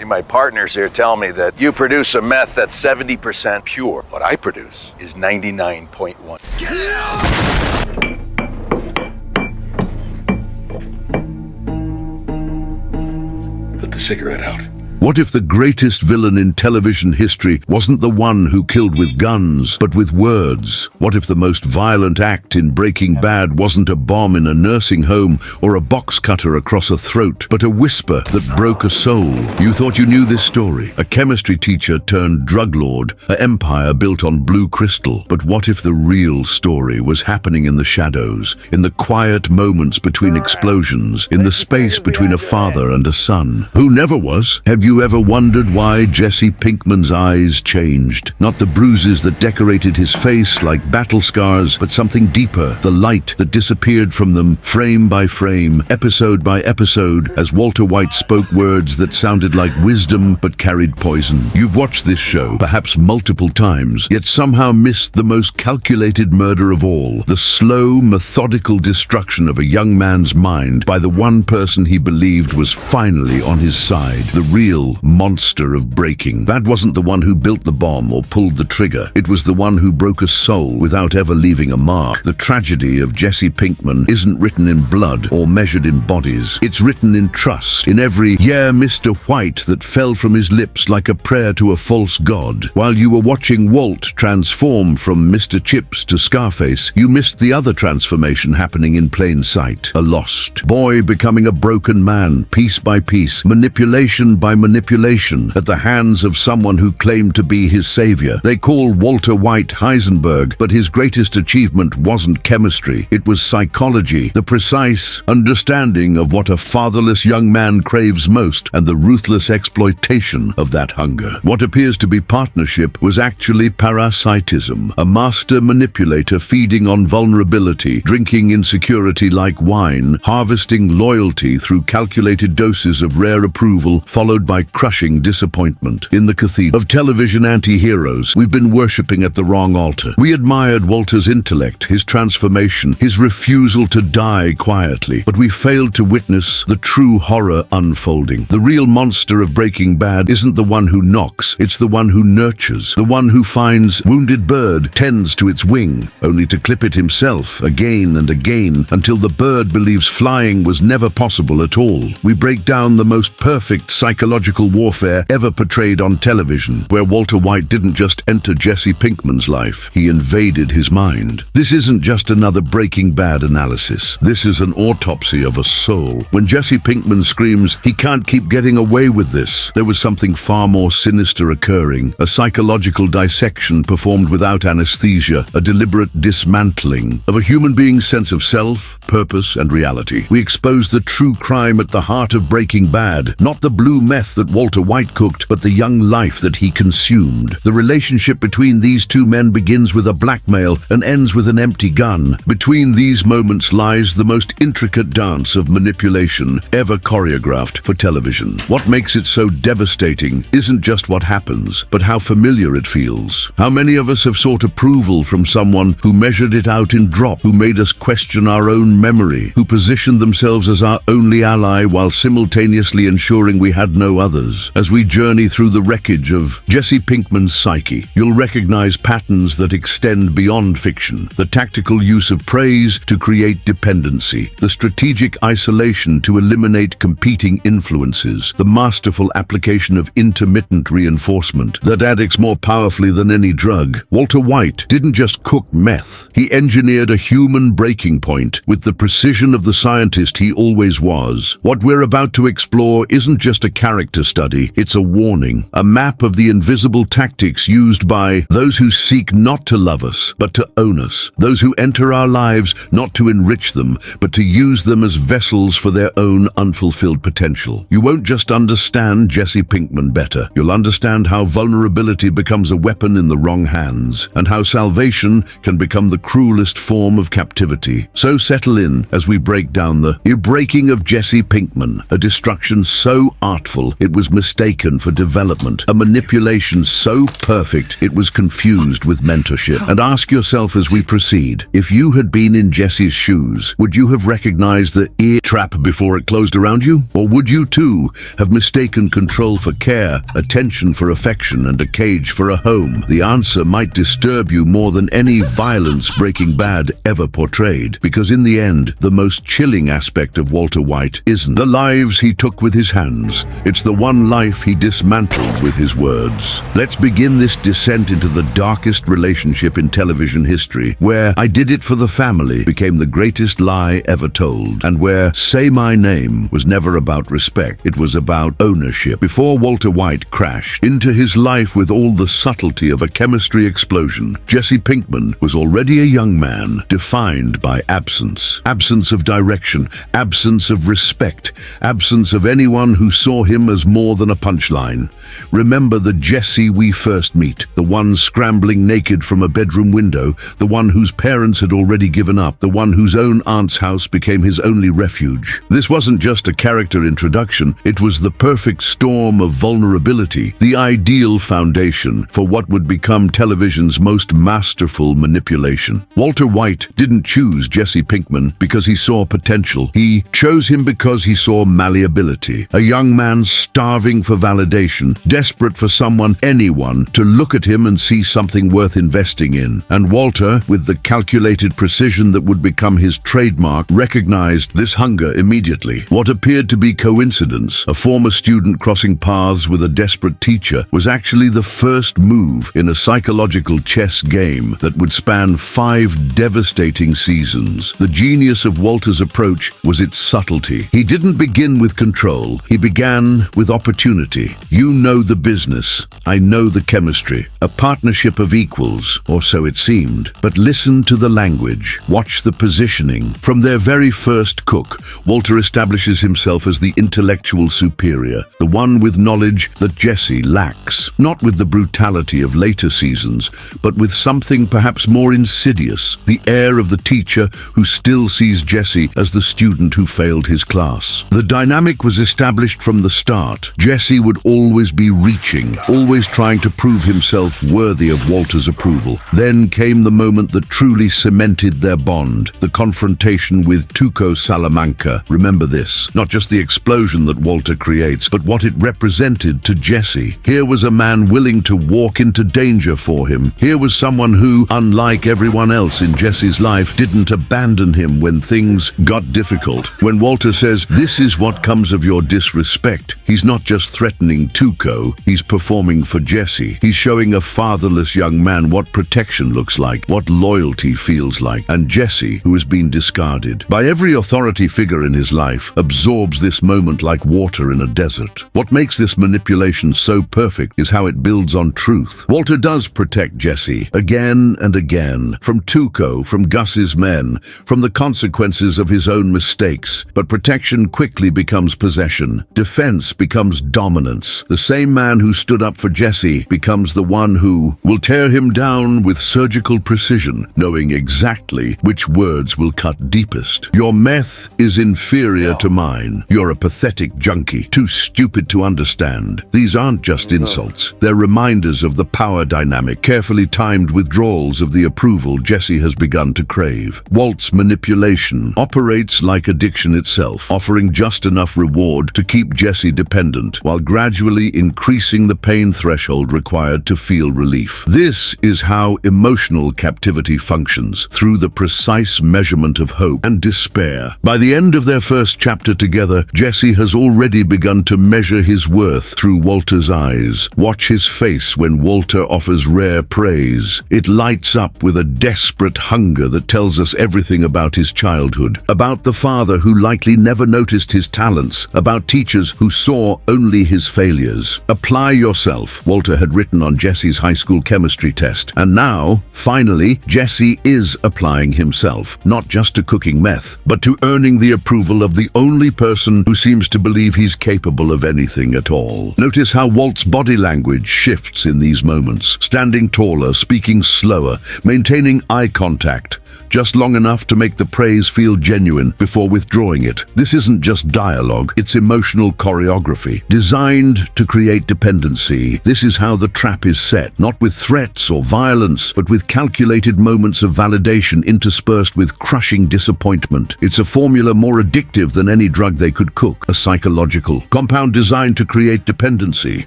My partners here tell me that you produce a meth that's 70% pure. What I produce is 99.1. Put the cigarette out. What if the greatest villain in television history wasn't the one who killed with guns, but with words? What if the most violent act in Breaking Bad wasn't a bomb in a nursing home or a box cutter across a throat, but a whisper that broke a soul? You thought you knew this story. A chemistry teacher turned drug lord, an empire built on blue crystal. But what if the real story was happening in the shadows, in the quiet moments between explosions, in the space between a father and a son? Who never was? Have you ever wondered why Jesse Pinkman's eyes changed? Not the bruises that decorated his face like battle scars, but something deeper, the light that disappeared from them, frame by frame, episode by episode, as Walter White spoke words that sounded like wisdom but carried poison. You've watched this show, perhaps multiple times, yet somehow missed the most calculated murder of all, the slow, methodical destruction of a young man's mind by the one person he believed was finally on his side, the real monster of breaking. That wasn't the one who built the bomb or pulled the trigger. It was the one who broke a soul without ever leaving a mark. The tragedy of Jesse Pinkman isn't written in blood or measured in bodies. It's written in trust, in every "Yeah, Mr. White" that fell from his lips like a prayer to a false god. While you were watching Walt transform from Mr. Chips to Scarface, you missed the other transformation happening in plain sight. A lost boy becoming a broken man, piece by piece, manipulation by manipulation, at the hands of someone who claimed to be his savior. They call Walter White Heisenberg, but his greatest achievement wasn't chemistry, it was psychology, the precise understanding of what a fatherless young man craves most, and the ruthless exploitation of that hunger. What appears to be partnership was actually parasitism, a master manipulator feeding on vulnerability, drinking insecurity like wine, harvesting loyalty through calculated doses of rare approval, followed by crushing disappointment. In the cathedral of television anti-heroes, we've been worshipping at the wrong altar. We admired Walter's intellect, his transformation, his refusal to die quietly, but we failed to witness the true horror unfolding. The real monster of Breaking Bad isn't the one who knocks, it's the one who nurtures, the one who finds wounded bird, tends to its wing, only to clip it himself again and again until the bird believes flying was never possible at all. We break down the most perfect psychological warfare ever portrayed on television, where Walter White didn't just enter Jesse Pinkman's life, he invaded his mind. This isn't just another Breaking Bad analysis. This is an autopsy of a soul. When Jesse Pinkman screams, "He can't keep getting away with this," there was something far more sinister occurring, a psychological dissection performed without anesthesia, a deliberate dismantling of a human being's sense of self, purpose, and reality. We expose the true crime at the heart of Breaking Bad, not the blue meth that Walter White cooked, but the young life that he consumed. The relationship between these two men begins with a blackmail and ends with an empty gun. Between these moments lies the most intricate dance of manipulation ever choreographed for television. What makes it so devastating isn't just what happens, but how familiar it feels. How many of us have sought approval from someone who measured it out in drop, who made us question our own memory, who positioned themselves as our only ally while simultaneously ensuring we had no others. As we journey through the wreckage of Jesse Pinkman's psyche, you'll recognize patterns that extend beyond fiction. The tactical use of praise to create dependency, the strategic isolation to eliminate competing influences, the masterful application of intermittent reinforcement that addicts more powerfully than any drug. Walter White didn't just cook meth, he engineered a human breaking point with the precision of the scientist he always was. What we're about to explore isn't just a character study, it's a warning, a map of the invisible tactics used by those who seek not to love us, but to own us, those who enter our lives not to enrich them, but to use them as vessels for their own unfulfilled potential. You won't just understand Jesse Pinkman better, you'll understand how vulnerability becomes a weapon in the wrong hands, and how salvation can become the cruelest form of captivity. So settle in as we break down the breaking of Jesse Pinkman, a destruction so artful it was mistaken for development, a manipulation so perfect it was confused with mentorship. And ask yourself as we proceed, if you had been in Jesse's shoes, would you have recognized the ear trap before it closed around you? Or would you too have mistaken control for care, attention for affection, and a cage for a home? The answer might disturb you more than any violence Breaking Bad ever portrayed, because in the end, the most chilling aspect of Walter White isn't the lives he took with his hands. It's the one life he dismantled with his words. Let's begin this descent into the darkest relationship in television history, where "I did it for the family" became the greatest lie ever told, and where "say my name" was never about respect, it was about ownership. Before Walter White crashed into his life with all the subtlety of a chemistry explosion, Jesse Pinkman was already a young man, defined by absence. Absence of direction, absence of respect, absence of anyone who saw him as more than a punchline. Remember the Jesse we first meet, the one scrambling naked from a bedroom window, the one whose parents had already given up, the one whose own aunt's house became his only refuge. This wasn't just a character introduction, it was the perfect storm of vulnerability, the ideal foundation for what would become television's most masterful manipulation. Walter White didn't choose Jesse Pinkman because he saw potential. He chose him because he saw malleability. A young man starving for validation, desperate for someone, anyone, to look at him and see something worth investing in. And Walter, with the calculated precision that would become his trademark, recognized this hunger immediately. What appeared to be coincidence, a former student crossing paths with a desperate teacher, was actually the first move in a psychological chess game that would span 5 devastating seasons. The genius of Walter's approach was its subtlety. He didn't begin with control, he began with opportunity. You know the business, I know the chemistry. A partnership of equals, or so it seemed. But listen to the language, watch the positioning. From their very first cook, Walter establishes himself as the intellectual superior, the one with knowledge that Jesse lacks. Not with the brutality of later seasons, but with something perhaps more insidious, the air of the teacher who still sees Jesse as the student who failed his class. The dynamic was established from the start. Jesse would always be reaching, always trying to prove himself worthy of Walter's approval. Then came the moment that truly cemented their bond, the confrontation with Tuco Salamanca. Remember this, not just the explosion that Walter creates, but what it represented to Jesse. Here was a man willing to walk into danger for him. Here was someone who, unlike everyone else in Jesse's life, didn't abandon him when things got difficult. When Walter says, "This is what comes of your disrespect," he's not just threatening Tuco, he's performing for Jesse. He's showing a fatherless young man what protection looks like, what loyalty feels like. And Jesse, who has been discarded by every authority figure in his life, absorbs this moment like water in a desert. What makes this manipulation so perfect is how it builds on truth. Walter does protect Jesse again and again, from Tuco, from Gus's men, from the consequences of his own mistakes. But protection quickly becomes possession. Defense becomes dominance. The same man who stood up for Jesse becomes the one who will tear him down with surgical precision, knowing exactly which words will cut deepest. "Your meth is inferior to mine. You're a pathetic junkie, too stupid to understand." These aren't just insults. They're reminders of the power dynamic, carefully timed withdrawals of the approval Jesse has begun to crave. Walt's manipulation operates like addiction itself, offering just enough reward to keep Jesse dependent, while gradually increasing the pain threshold required to feel relief. This is how emotional captivity functions, through the precise measurement of hope and despair. By the end of their first chapter together, Jesse has already begun to measure his worth through Walter's eyes. Watch his face when Walter offers rare praise. It lights up with a desperate hunger that tells us everything about his childhood, about the father who likely never noticed his talents, about teachers who saw only his failures. "Apply yourself," Walter had written on Jesse's high school chemistry test. And now, finally, Jesse is applying himself, not just to cooking meth, but to earning the approval of the only person who seems to believe he's capable of anything at all. Notice how Walt's body language shifts in these moments, standing taller, speaking slower, maintaining eye contact. just long enough to make the praise feel genuine before withdrawing it. This isn't just dialogue, it's emotional choreography, designed to create dependency. This is how the trap is set, not with threats or violence, but with calculated moments of validation interspersed with crushing disappointment. It's a formula more addictive than any drug they could cook, a psychological compound designed to create dependency.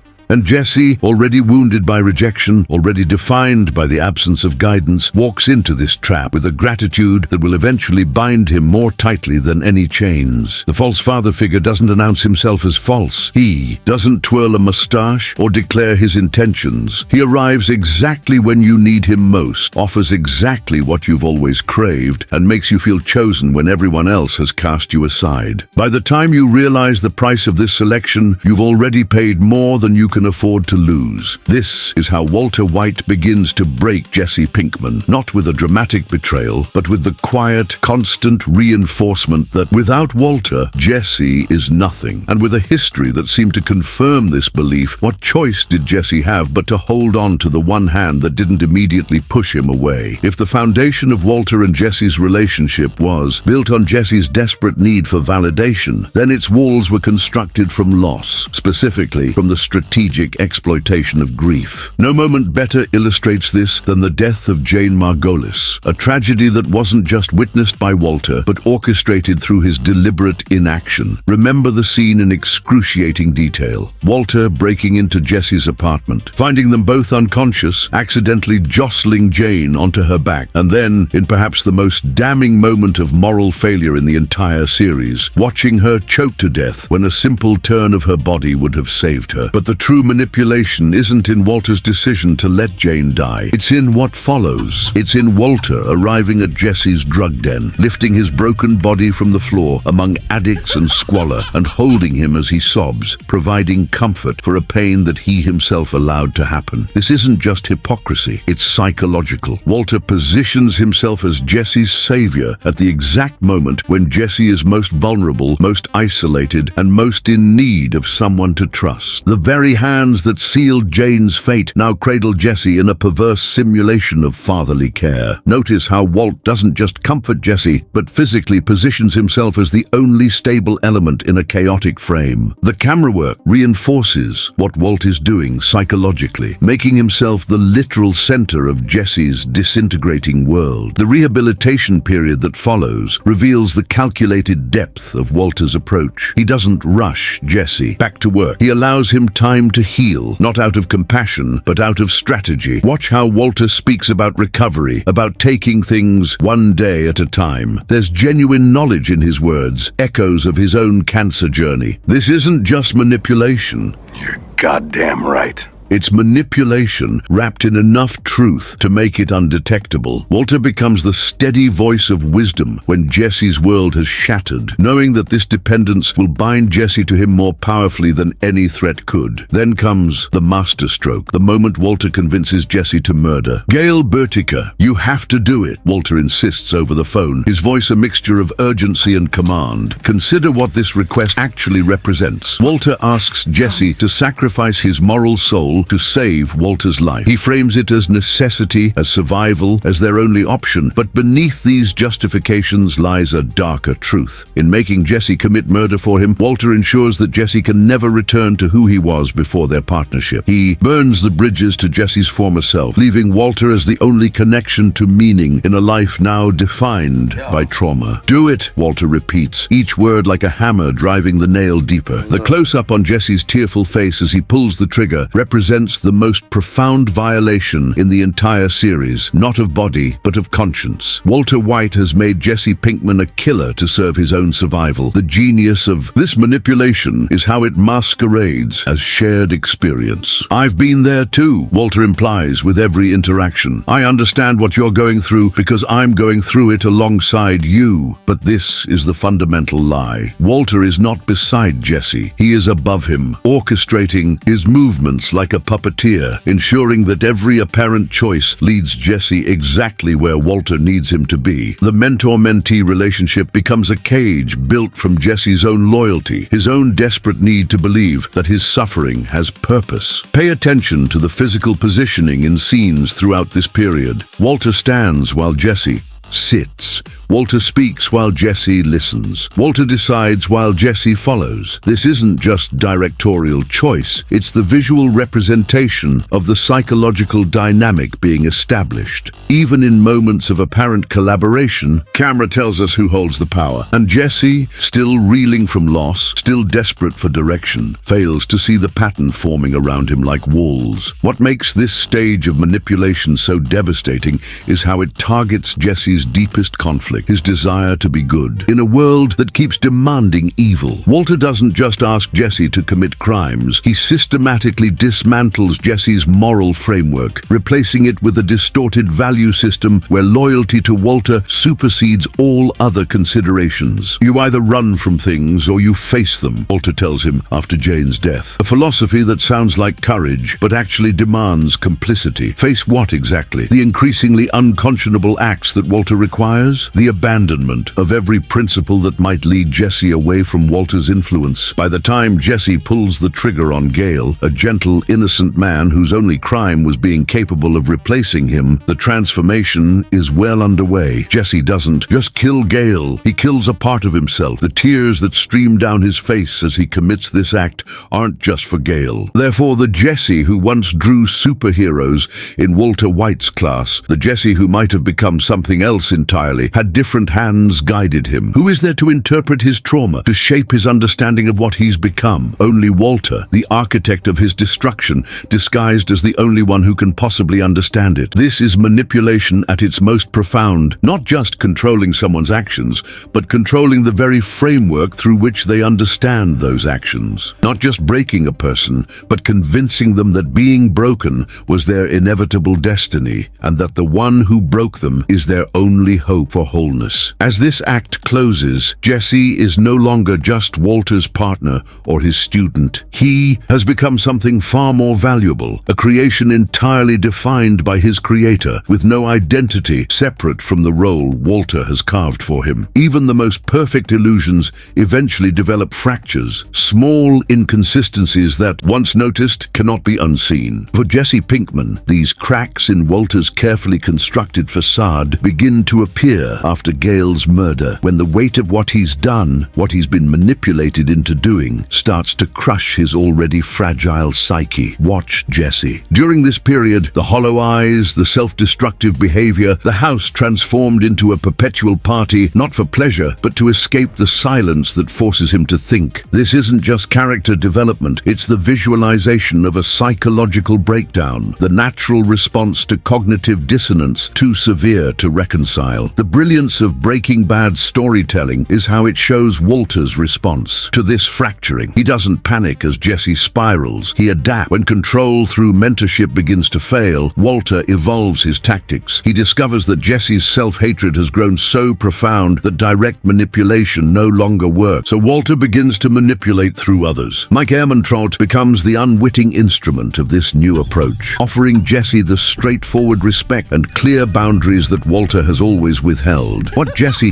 And Jesse, already wounded by rejection, already defined by the absence of guidance, walks into this trap with a gratitude that will eventually bind him more tightly than any chains. The false father figure doesn't announce himself as false. He doesn't twirl a mustache or declare his intentions. He arrives exactly when you need him most, offers exactly what you've always craved, and makes you feel chosen when everyone else has cast you aside. By the time you realize the price of this selection, you've already paid more than you can afford to lose. This is how Walter White begins to break Jesse Pinkman, not with a dramatic betrayal, but with the quiet, constant reinforcement that without Walter, Jesse is nothing. And with a history that seemed to confirm this belief, what choice did Jesse have but to hold on to the one hand that didn't immediately push him away? If the foundation of Walter and Jesse's relationship was built on Jesse's desperate need for validation, then its walls were constructed from loss, specifically from the strategic exploitation of grief. No moment better illustrates this than the death of Jane Margolis, a tragedy that wasn't just witnessed by Walter, but orchestrated through his deliberate inaction. Remember the scene in excruciating detail. Walter breaking into Jesse's apartment, finding them both unconscious, accidentally jostling Jane onto her back, and then, in perhaps the most damning moment of moral failure in the entire series, watching her choke to death when a simple turn of her body would have saved her. But the true manipulation isn't in Walter's decision to let Jane die. It's in what follows. It's in Walter arriving at Jesse's drug den, lifting his broken body from the floor among addicts and squalor, and holding him as he sobs, providing comfort for a pain that he himself allowed to happen. This isn't just hypocrisy, it's psychological. Walter positions himself as Jesse's savior at the exact moment when Jesse is most vulnerable, most isolated, and most in need of someone to trust. The very hands that sealed Jane's fate now cradle Jesse in a perverse simulation of fatherly care. Notice how Walt doesn't just comfort Jesse, but physically positions himself as the only stable element in a chaotic frame. The camera work reinforces what Walt is doing psychologically, making himself the literal center of Jesse's disintegrating world. The rehabilitation period that follows reveals the calculated depth of Walter's approach. He doesn't rush Jesse back to work. He allows him time to heal, not out of compassion, but out of strategy. Watch how Walter speaks about recovery, about taking things one day at a time. There's genuine knowledge in his words, echoes of his own cancer journey. This isn't just manipulation. You're goddamn right. It's manipulation wrapped in enough truth to make it undetectable. Walter becomes the steady voice of wisdom when Jesse's world has shattered, knowing that this dependence will bind Jesse to him more powerfully than any threat could. Then comes the masterstroke, the moment Walter convinces Jesse to murder. Gail Bertica, you have to do it, Walter insists over the phone, his voice a mixture of urgency and command. Consider what this request actually represents. Walter asks Jesse to sacrifice his moral soul to save Walter's life. He frames it as necessity, as survival, as their only option. But beneath these justifications lies a darker truth. In making Jesse commit murder for him, Walter ensures that Jesse can never return to who he was before their partnership. He burns the bridges to Jesse's former self, leaving Walter as the only connection to meaning in a life now defined by trauma. Do it, Walter repeats, each word like a hammer driving the nail deeper. The close-up on Jesse's tearful face as he pulls the trigger represents the most profound violation in the entire series, not of body, but of conscience. Walter White has made Jesse Pinkman a killer to serve his own survival. The genius of this manipulation is how it masquerades as shared experience. I've been there too, Walter implies with every interaction. I understand what you're going through because I'm going through it alongside you. But this is the fundamental lie. Walter is not beside Jesse. He is above him, orchestrating his movements like a puppeteer, ensuring that every apparent choice leads Jesse exactly where Walter needs him to be. The mentor-mentee relationship becomes a cage built from Jesse's own loyalty, his own desperate need to believe that his suffering has purpose. Pay attention to the physical positioning in scenes throughout this period. Walter stands while Jesse sits. Walter speaks while Jesse listens. Walter decides while Jesse follows. This isn't just directorial choice, it's the visual representation of the psychological dynamic being established. Even in moments of apparent collaboration, camera tells us who holds the power. And Jesse, still reeling from loss, still desperate for direction, fails to see the pattern forming around him like walls. What makes this stage of manipulation so devastating is how it targets Jesse's deepest conflict, his desire to be good. In a world that keeps demanding evil, Walter doesn't just ask Jesse to commit crimes, he systematically dismantles Jesse's moral framework, replacing it with a distorted value system where loyalty to Walter supersedes all other considerations. You either run from things or you face them, Walter tells him after Jane's death. A philosophy that sounds like courage, but actually demands complicity. Face what exactly? The increasingly unconscionable acts that Walter requires? The abandonment of every principle that might lead Jesse away from Walter's influence. By the time Jesse pulls the trigger on Gale, a gentle, innocent man whose only crime was being capable of replacing him, the transformation is well underway. Jesse doesn't just kill Gale, he kills a part of himself. The tears that stream down his face as he commits this act aren't just for Gale. Therefore, the Jesse who once drew superheroes in Walter White's class, the Jesse who might have become something else entirely, had different hands guided him. Who is there to interpret his trauma, to shape his understanding of what he's become? Only Walter, the architect of his destruction, disguised as the only one who can possibly understand it. This is manipulation at its most profound, not just controlling someone's actions, but controlling the very framework through which they understand those actions. Not just breaking a person, but convincing them that being broken was their inevitable destiny, and that the one who broke them is their only hope for wholeness. As this act closes, Jesse is no longer just Walter's partner or his student. He has become something far more valuable, a creation entirely defined by his creator, with no identity separate from the role Walter has carved for him. Even the most perfect illusions eventually develop fractures, small inconsistencies that, once noticed, cannot be unseen. For Jesse Pinkman, these cracks in Walter's carefully constructed facade begin to appear after Gale's murder, when the weight of what he's done, what he's been manipulated into doing, starts to crush his already fragile psyche. Watch Jesse. During this period, the hollow eyes, the self-destructive behavior, the house transformed into a perpetual party, not for pleasure, but to escape the silence that forces him to think. This isn't just character development, it's the visualization of a psychological breakdown, the natural response to cognitive dissonance too severe to reconcile. The brilliance of Breaking Bad's storytelling is how it shows Walter's response to this fracturing. He doesn't panic as Jesse spirals, he adapts. When control through mentorship begins to fail, Walter evolves his tactics. He discovers that Jesse's self-hatred has grown so profound that direct manipulation no longer works, so Walter begins to manipulate through others. Mike Ehrmantraut becomes the unwitting instrument of this new approach, offering Jesse the straightforward respect and clear boundaries that Walter has always withheld. What Jesse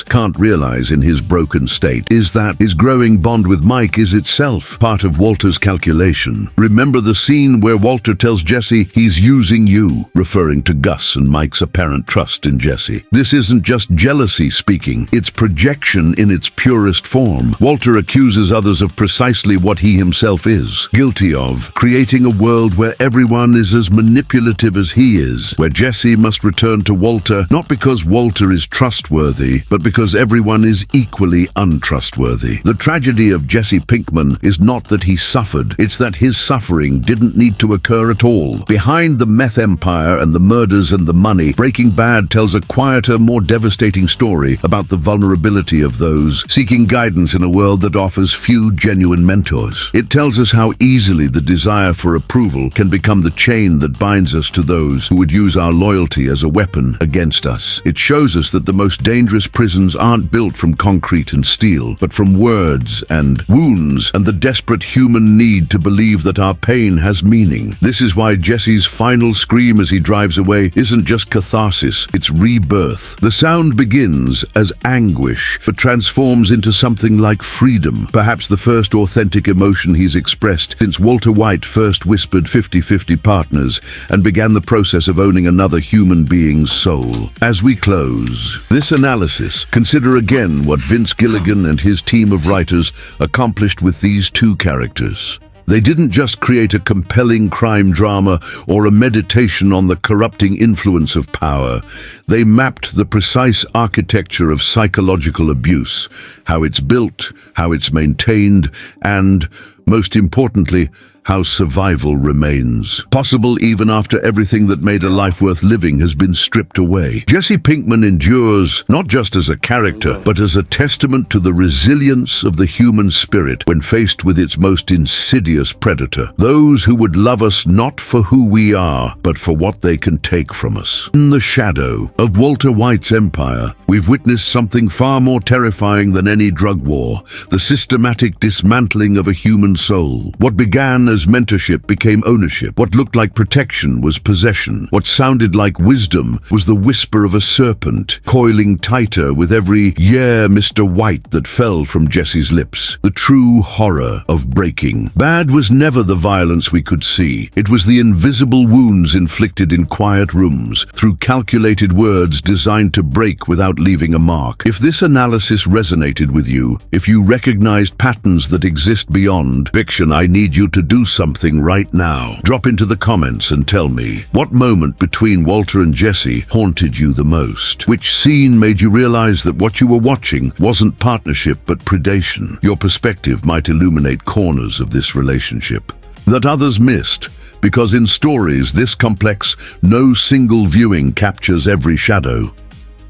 can't realize in his broken state, is that his growing bond with Mike is itself part of Walter's calculation. Remember the scene where Walter tells Jesse he's using you, referring to Gus and Mike's apparent trust in Jesse. This isn't just jealousy speaking, it's projection in its purest form. Walter accuses others of precisely what he himself is guilty of, creating a world where everyone is as manipulative as he is, where Jesse must return to Walter not because Walter is trustworthy, but because everyone is equally untrustworthy. The tragedy of Jesse Pinkman is not that he suffered, it's that his suffering didn't need to occur at all. Behind the meth empire and the murders and the money, Breaking Bad tells a quieter, more devastating story about the vulnerability of those seeking guidance in a world that offers few genuine mentors. It tells us how easily the desire for approval can become the chain that binds us to those who would use our loyalty as a weapon against us. It shows us that the most dangerous prisons aren't built from concrete and steel, but from words and wounds and the desperate human need to believe that our pain has meaning. This is why Jesse's final scream as he drives away isn't just catharsis, it's rebirth. The sound begins as anguish, but transforms into something like freedom, perhaps the first authentic emotion he's expressed since Walter White first whispered 50-50 partners and began the process of owning another human being's soul. As we we close this analysis, consider again what Vince Gilligan and his team of writers accomplished with these two characters. They didn't just create a compelling crime drama or a meditation on the corrupting influence of power. They mapped the precise architecture of psychological abuse, how it's built, how it's maintained, and, most importantly, how survival remains. Possible even after everything that made a life worth living has been stripped away. Jesse Pinkman endures not just as a character, but as a testament to the resilience of the human spirit when faced with its most insidious predator. Those who would love us not for who we are, but for what they can take from us. In the shadow of Walter White's empire, we've witnessed something far more terrifying than any drug war: the systematic dismantling of a human soul. What began as mentorship became ownership. What looked like protection was possession. What sounded like wisdom was the whisper of a serpent, coiling tighter with every "Yeah, Mr. White" that fell from Jesse's lips. The true horror of breaking. Bad was never the violence we could see. It was the invisible wounds inflicted in quiet rooms, through calculated words designed to break without leaving a mark. If this analysis resonated with you, if you recognized patterns that exist beyond fiction, I need you to do something right now. Drop into the comments and tell me, what moment between Walter and Jesse haunted you the most? Which scene made you realize that what you were watching wasn't partnership but predation? Your perspective might illuminate corners of this relationship that others missed, because in stories this complex, no single viewing captures every shadow.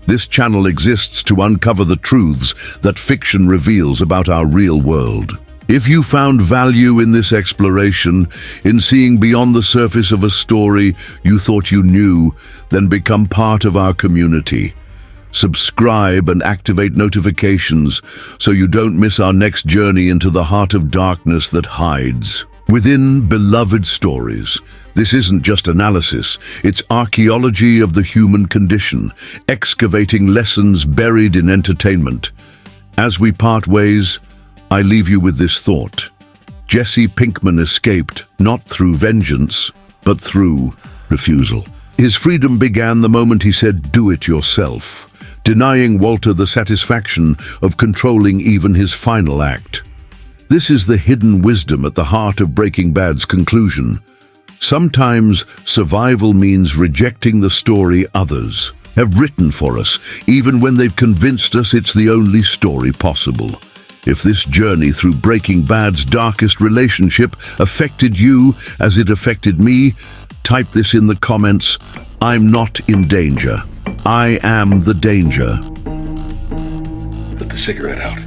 This channel exists to uncover the truths that fiction reveals about our real world. If you found value in this exploration, in seeing beyond the surface of a story you thought you knew, then become part of our community. Subscribe and activate notifications so you don't miss our next journey into the heart of darkness that hides within beloved stories. This isn't just analysis, it's archaeology of the human condition, excavating lessons buried in entertainment. As we part ways, I leave you with this thought. Jesse Pinkman escaped not through vengeance, but through refusal. His freedom began the moment he said, "Do it yourself," denying Walter the satisfaction of controlling even his final act. This is the hidden wisdom at the heart of Breaking Bad's conclusion. Sometimes survival means rejecting the story others have written for us, even when they've convinced us it's the only story possible. If this journey through Breaking Bad's darkest relationship affected you as it affected me, type this in the comments. I'm not in danger. I am the danger. Put the cigarette out.